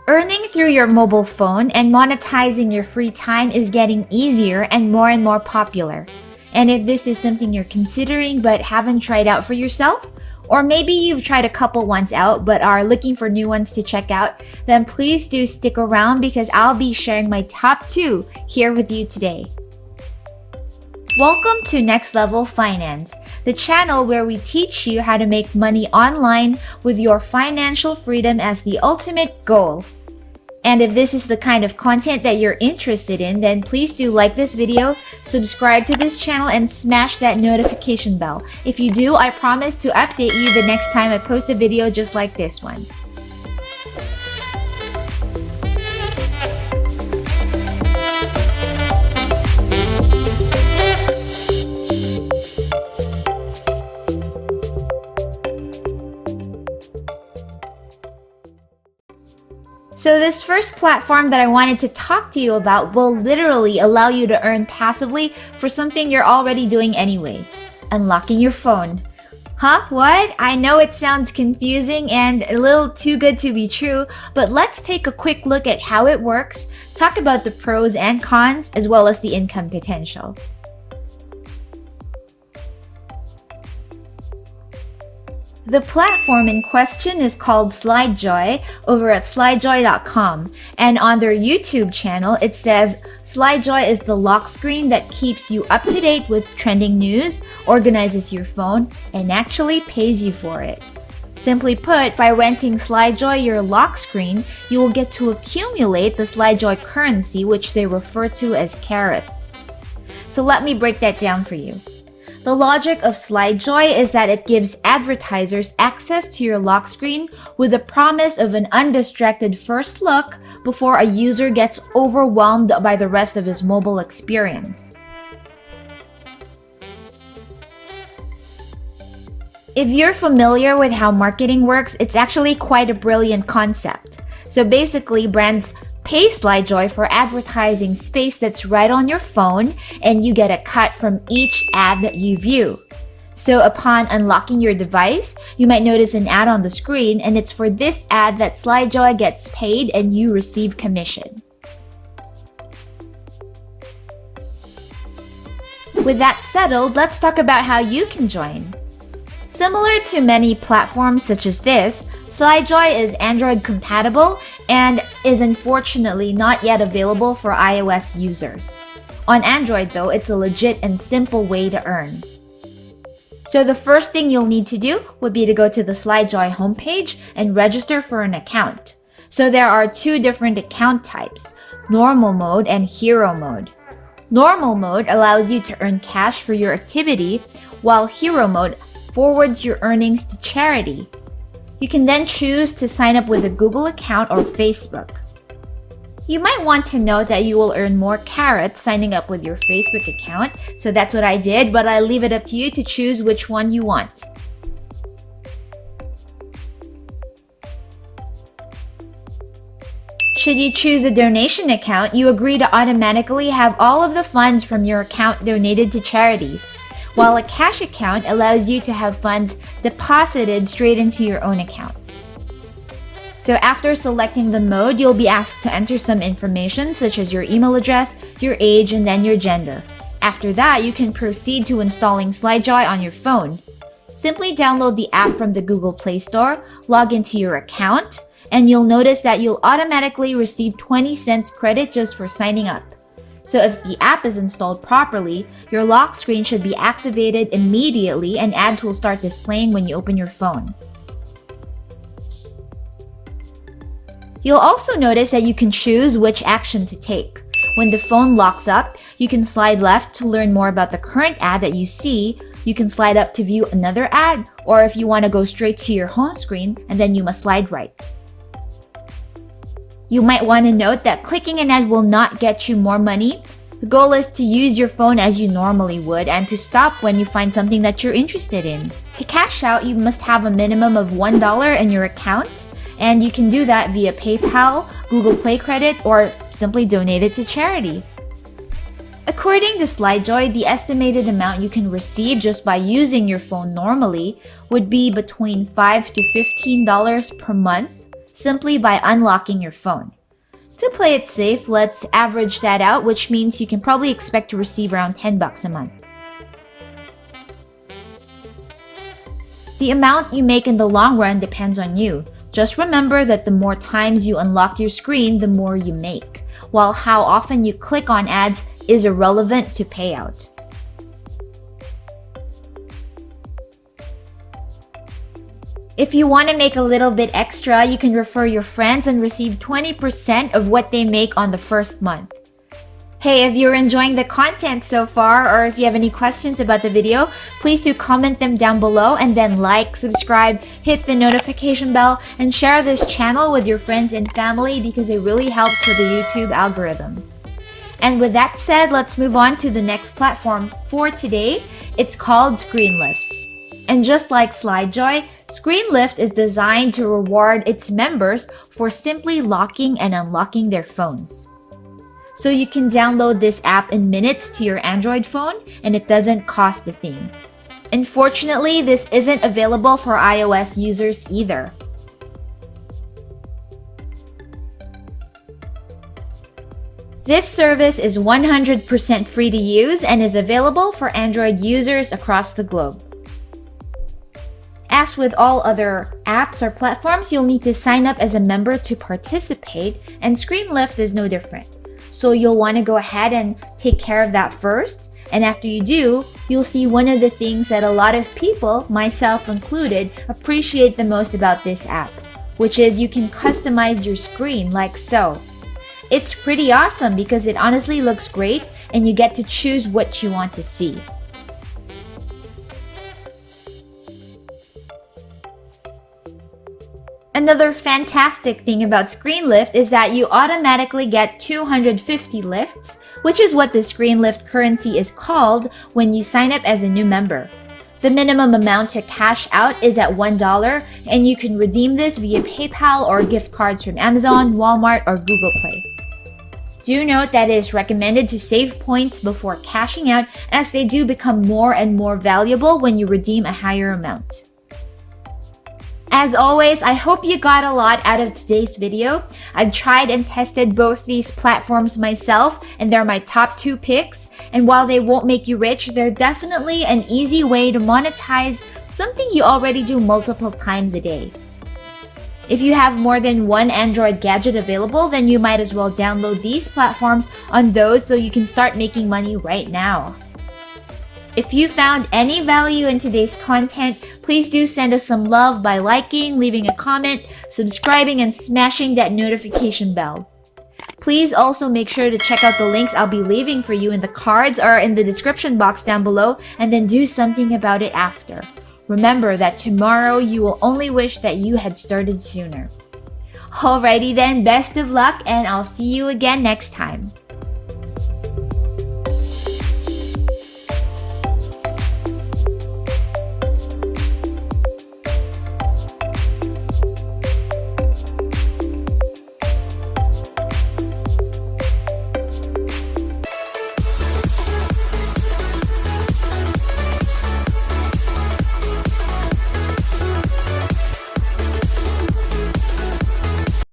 Earning through your mobile phone and monetizing your free time is getting easier and more popular. And if this is something you're considering but haven't tried out for yourself, or maybe you've tried a couple ones out but are looking for new ones to check out, then please do stick around because I'll be sharing my top 2 here with you today. Welcome to Next Level Finance, the channel where we teach you how to make money online with your financial freedom as the ultimate goal. And if this is the kind of content that you're interested in, then please do like this video, subscribe to this channel, and smash that notification bell. If you do, I promise to update you the next time I post a video just like this one. So this first platform that I wanted to talk to you about will literally allow you to earn passively for something you're already doing anyway. Unlocking your phone. Huh? What? I know it sounds confusing and a little too good to be true, but let's take a quick look at how it works, talk about the pros and cons, as well as the income potential. The platform in question is called SlideJoy over at slidejoy.com, and on their YouTube channel it says SlideJoy is the lock screen that keeps you up to date with trending news, organizes your phone, and actually pays you for it. Simply put, by renting SlideJoy your lock screen, you will get to accumulate the SlideJoy currency, which they refer to as carats. So let me break that down for you. The logic of SlideJoy is that it gives advertisers access to your lock screen with the promise of an undistracted first look before a user gets overwhelmed by the rest of his mobile experience. If you're familiar with how marketing works, it's actually quite a brilliant concept. So basically, brands pay SlideJoy for advertising space that's right on your phone, and you get a cut from each ad that you view. So upon unlocking your device, you might notice an ad on the screen, and it's for this ad that SlideJoy gets paid and you receive commission. With that settled, let's talk about how you can join. Similar to many platforms such as this, SlideJoy is Android compatible and is unfortunately not yet available for iOS users. On Android though, it's a legit and simple way to earn. So the first thing you'll need to do would be to go to the SlideJoy homepage and register for an account. So there are 2 different account types, normal mode and hero mode. Normal mode allows you to earn cash for your activity, while hero mode forwards your earnings to charity. You can then choose to sign up with a Google account or Facebook. You might want to note that you will earn more carats signing up with your Facebook account, so that's what I did, but I leave it up to you to choose which one you want. Should you choose a donation account, you agree to automatically have all of the funds from your account donated to charities, while a cash account allows you to have funds deposited straight into your own account. So after selecting the mode, you'll be asked to enter some information such as your email address, your age, and then your gender. After that, you can proceed to installing SlideJoy on your phone. Simply download the app from the Google Play Store, log into your account, and you'll notice that you'll automatically receive 20 cents credit just for signing up. So if the app is installed properly, your lock screen should be activated immediately and ads will start displaying when you open your phone. You'll also notice that you can choose which action to take. When the phone locks up, you can slide left to learn more about the current ad that you see, you can slide up to view another ad, or if you want to go straight to your home screen, and then you must slide right. You might want to note that clicking an ad will not get you more money. The goal is to use your phone as you normally would and to stop when you find something that you're interested in. To cash out, you must have a minimum of $1 in your account, and you can do that via PayPal, Google Play Credit, or simply donate it to charity. According to SlideJoy, the estimated amount you can receive just by using your phone normally would be between $5 to $15 per month. simply by unlocking your phone. To play it safe, let's average that out, which means you can probably expect to receive around $10 a month. The amount you make in the long run depends on you. Just remember that the more times you unlock your screen, the more you make, while how often you click on ads is irrelevant to payout. If you want to make a little bit extra, you can refer your friends and receive 20% of what they make on the first month. Hey, if you're enjoying the content so far, or if you have any questions about the video, please do comment them down below and then like, subscribe, hit the notification bell, and share this channel with your friends and family because it really helps with the YouTube algorithm. And with that said, let's move on to the next platform for today. It's called ScreenLift. And just like SlideJoy, ScreenLift is designed to reward its members for simply locking and unlocking their phones. So you can download this app in minutes to your Android phone and it doesn't cost a thing. Unfortunately, this isn't available for iOS users either. This service is 100% free to use and is available for Android users across the globe. As with all other apps or platforms, you'll need to sign up as a member to participate, and ScreenLift is no different. So you'll want to go ahead and take care of that first. And after you do, you'll see one of the things that a lot of people, myself included, appreciate the most about this app, which is you can customize your screen like so. It's pretty awesome because it honestly looks great and you get to choose what you want to see. Another fantastic thing about ScreenLift is that you automatically get 250 lifts, which is what the ScreenLift currency is called when you sign up as a new member. The minimum amount to cash out is at $1, and you can redeem this via PayPal or gift cards from Amazon, Walmart, or Google Play. Do note that it is recommended to save points before cashing out, as they do become more and more valuable when you redeem a higher amount. As always, I hope you got a lot out of today's video. I've tried and tested both these platforms myself, and they're my top 2 picks. And while they won't make you rich, they're definitely an easy way to monetize something you already do multiple times a day. If you have more than one Android gadget available, then you might as well download these platforms on those so you can start making money right now. If you found any value in today's content, please do send us some love by liking, leaving a comment, subscribing, and smashing that notification bell. Please also make sure to check out the links I'll be leaving for you in the cards or in the description box down below, and then do something about it after. Remember that tomorrow you will only wish that you had started sooner. Alrighty then, best of luck, and I'll see you again next time.